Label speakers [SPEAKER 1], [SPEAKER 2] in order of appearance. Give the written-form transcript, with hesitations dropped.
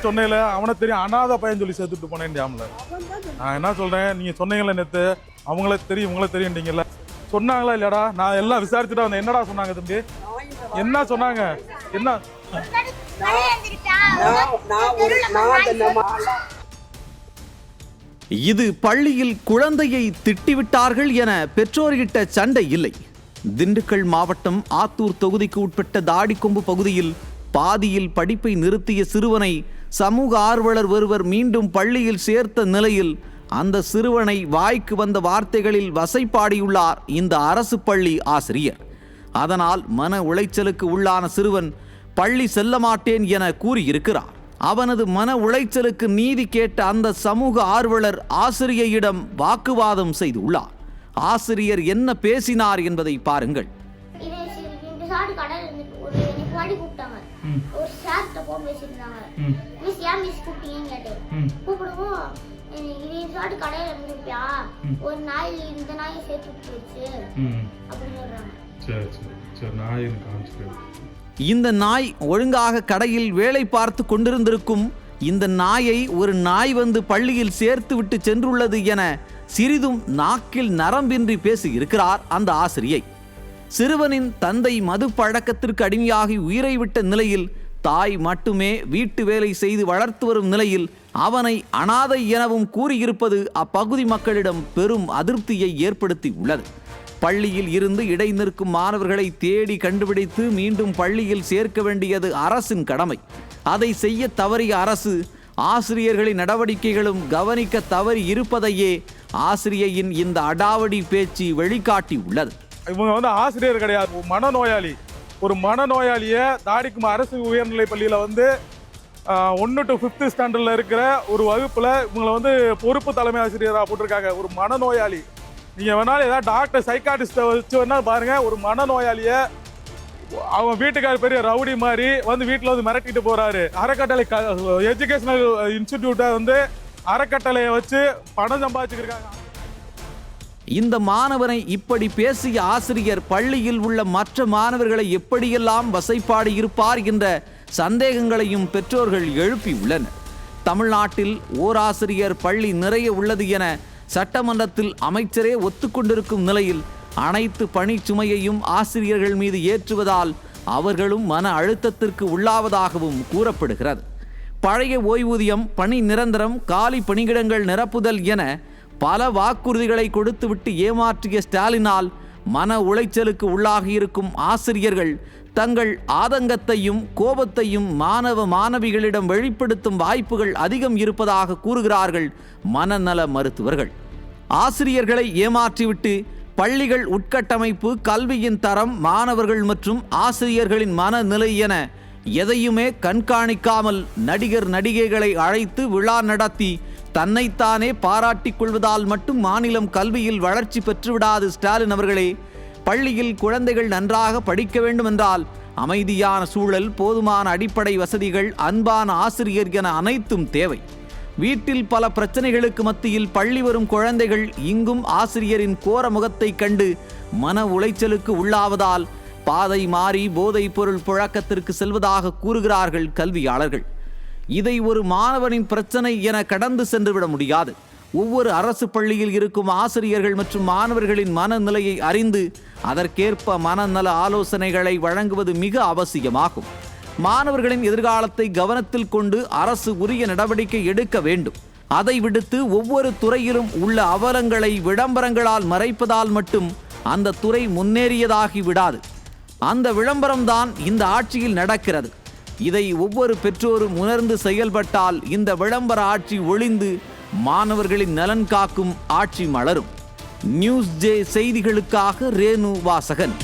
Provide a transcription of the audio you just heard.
[SPEAKER 1] சொன்னேல அவனை தெரியும் அனாதை பையன் சொல்லி சேர்த்துட்டு போனேன் ஜாமில். நான் என்ன சொல்கிறேன், நீங்கள் சொன்னீங்களே நேற்று அவங்கள தெரியும் இவங்கள தெரியும்ட்டீங்கல்ல, சொன்னாங்களா இல்லையாடா? நான் எல்லாம் விசாரிச்சுட்டு வந்தேன். என்னடா சொன்னாங்க தம்பி? என்ன சொன்னாங்க? என்ன
[SPEAKER 2] இது பள்ளியில் குழந்தையை திட்டிவிட்டார்கள் என பெற்றோர்கிட்ட சண்டை இல்லை. திண்டுக்கல் மாவட்டம் ஆத்தூர் தொகுதிக்கு உட்பட்ட தாடிக்கொம்பு பகுதியில் பாதியில் படிப்பை நிறுத்திய சிறுவனை சமூக ஆர்வலர் ஒருவர் மீண்டும் பள்ளியில் சேர்த்த நிலையில் அந்த சிறுவனை வாய்க்கு வந்த வார்த்தைகளில் வசைபாடியுள்ளார் இந்த அரசு பள்ளி ஆசிரியர். அதனால் மன உளைச்சலுக்கு உள்ளான சிறுவன் பள்ளி செல்ல மாட்டேன் என கூறியிருக்கிறார். அவனது மன உளைச்சலுக்கு நீதி கேட்ட அந்த சமூக ஆர்வலர் ஆசிரியரிடம் வாக்குவாதம் செய்துள்ளார். ஆசிரியர் என்ன பேசினார் என்பதை பாருங்கள். இந்த நாய் ஒழுங்காக கடையில் வேலை பார்த்து கொண்டிருந்திருக்கும். இந்த நாயை ஒரு நாய் வந்து பள்ளியில் சேர்த்து விட்டு சென்றுள்ளது என சிறிதும் நாக்கில் நரம்பின்றி பேசி இருக்கிறார் அந்த ஆசிரியை. சிறுவனின் தந்தை மது பழக்கத்திற்கு அடிமையாகி உயிரை விட்ட நிலையில் தாய் மட்டுமே வீட்டு வேலை செய்து வளர்த்து வரும் நிலையில் அவனை அனாதை எனவும் கூறியிருப்பது அப்பகுதி மக்களிடம் பெரும் அதிருப்தியை ஏற்படுத்தி உள்ளது. பள்ளியில் இருந்து இடை நிற்கும் மாணவர்களை தேடி கண்டுபிடித்து மீண்டும் பள்ளியில் சேர்க்க வேண்டியது அரசின் கடமை. அதை செய்ய தவறிய அரசு ஆசிரியர்களின் நடவடிக்கைகளும் கவனிக்க தவறி இருப்பதையே ஆசிரியையின் இந்த அடாவடி பேச்சு வெளிக்காட்டி உள்ளது.
[SPEAKER 1] இவங்க ஆசிரியர் கிடையாது, மனநோயாளி. ஒரு மனநோயாளியை தாடிக்கும் அரசு உயர்நிலை பள்ளியில் 1 to 5th ஸ்டாண்டர்டில் இருக்கிற ஒரு வகுப்பில் இவங்களை பொறுப்பு தலைமை ஆசிரியராக போட்டிருக்காங்க. ஒரு மனநோயாளி. நீங்கள் வேணாலும் ஏதாவது டாக்டர் சைக்காட்டிஸ்ட்டை வச்சு வேணாலும் பாருங்கள். ஒரு மனநோயாளியை அவன் வீட்டுக்கார பெரிய ரவுடி மாதிரி வீட்டில் மிரட்டிட்டு போகிறாரு. அறக்கட்டளை எஜுகேஷனல் இன்ஸ்டிடியூட்டை அறக்கட்டளையை வச்சு பணம் சம்பாதிச்சுருக்காங்க.
[SPEAKER 2] இந்த மாணவனை இப்படி பேசிய ஆசிரியர் பள்ளியில் உள்ள மற்ற மாணவர்களை எப்படியெல்லாம் வசைப்பாடி இருப்பார் என்ற சந்தேகங்களையும் பெற்றோர்கள் எழுப்பியுள்ளனர். தமிழ்நாட்டில் ஓராசிரியர் பள்ளி நிறைய உள்ளது என சட்டமன்றத்தில் அமைச்சரே ஒத்துக்கொண்டிருக்கும் நிலையில் அனைத்து பணி சுமையையும் ஆசிரியர்கள் மீது ஏற்றுவதால் அவர்களும் மன அழுத்தத்திற்கு உள்ளாவதாகவும் கூறப்படுகிறது. பழைய ஓய்வூதியம், பணி நிரந்தரம், காலி பணியிடங்கள் நிரப்புதல் என பல வாக்குறுதிகளை கொடுத்துவிட்டு ஏமாற்றிய ஸ்டாலினால் மன உளைச்சலுக்கு உள்ளாகியிருக்கும் ஆசிரியர்கள் தங்கள் ஆதங்கத்தையும் கோபத்தையும் மாணவ மாணவிகளிடம் வெளிப்படுத்தும் வாய்ப்புகள் அதிகம் இருப்பதாக கூறுகிறார்கள் மனநல மருத்துவர்கள். ஆசிரியர்களை ஏமாற்றிவிட்டு பள்ளிகள் உட்கட்டமைப்பு, கல்வியின் தரம், மாணவர்கள் மற்றும் ஆசிரியர்களின் மனநிலை என எதையுமே கண்காணிக்காமல் நடிகர் நடிகைகளை அழைத்து விழா நடத்தி தன்னைத்தானே பாராட்டிக் கொள்வதால் மட்டும் மாநிலம் கல்வியில் வளர்ச்சி பெற்றுவிடாது. ஸ்டாலின் அவர்களே, பள்ளியில் குழந்தைகள் நன்றாக படிக்க வேண்டும் என்றால் அமைதியான சூழல், போதுமான அடிப்படை வசதிகள், அன்பான ஆசிரியர் என அனைத்தும் தேவை. வீட்டில் பல பிரச்சனைகளுக்கு மத்தியில் பள்ளி வரும் குழந்தைகள் இங்கும் ஆசிரியரின் கோர முகத்தை கண்டு மன உளைச்சலுக்கு உள்ளாவதால் பாதை மாறி போதைப் பொருள் புழக்கத்திற்கு செல்வதாக கூறுகிறார்கள் கல்வியாளர்கள். இதை ஒரு மாணவனின் பிரச்சனை என கடந்து சென்றுவிட முடியாது. ஒவ்வொரு அரசு பள்ளியில் இருக்கும் ஆசிரியர்கள் மற்றும் மாணவர்களின் மனநிலையை அறிந்து அதற்கேற்ப மனநல ஆலோசனைகளை வழங்குவது மிக அவசியமாகும். மாணவர்களின் எதிர்காலத்தை கவனத்தில் கொண்டு அரசு உரிய நடவடிக்கை எடுக்க வேண்டும். அதை விடுத்து ஒவ்வொரு துறையிலும் உள்ள அவலங்களை விளம்பரங்களால் மறைப்பதால் மட்டும் அந்த துறை முன்னேறியதாகி விடாது. அந்த விளம்பரம்தான் இந்த ஆட்சியில் நடக்கிறது. இதை ஒவ்வொரு பெற்றோரும் உணர்ந்து செயல்பட்டால் இந்த விளம்பர ஆட்சி ஒழிந்து மாணவர்களின் நலன் காக்கும் ஆட்சி மலரும். நியூஸ் ஜே செய்திகளுக்காக ரேணு வாசகன்.